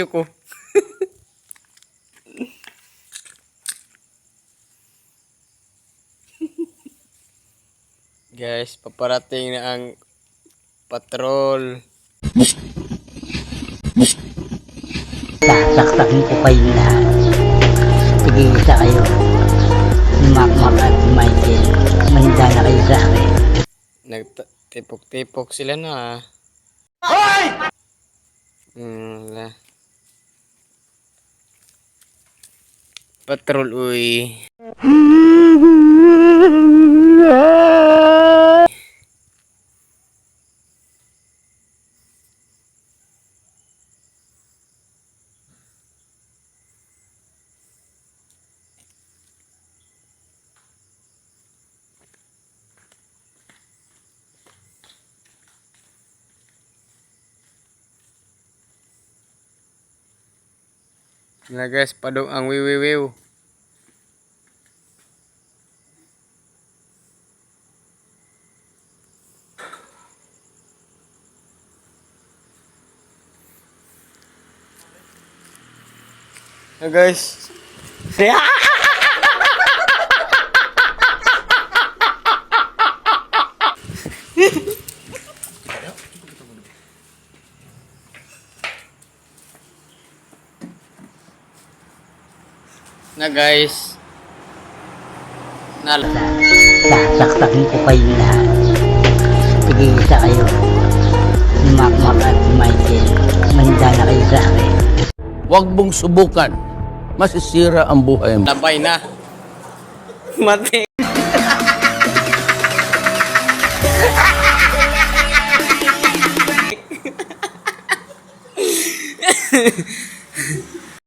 video ko. Guys, paparating na ang patrol. Sasaksakin ko kayo lahat. Tigil-isa kayo. Makmak at Michael. Manda na kayo sa akin. Nagtipok-tipok sila na. Hoy! Patrol, uy. Na guys, padong ang wiwiwiw. Na guys. Na guys. Sasaksakin ko kayo lahat. Tigil-isa kayo. Makmak at Michael. Manda na kayo sa akin. Huwag mong subukan. Masisira ang buhay mo. Labay na. Mati.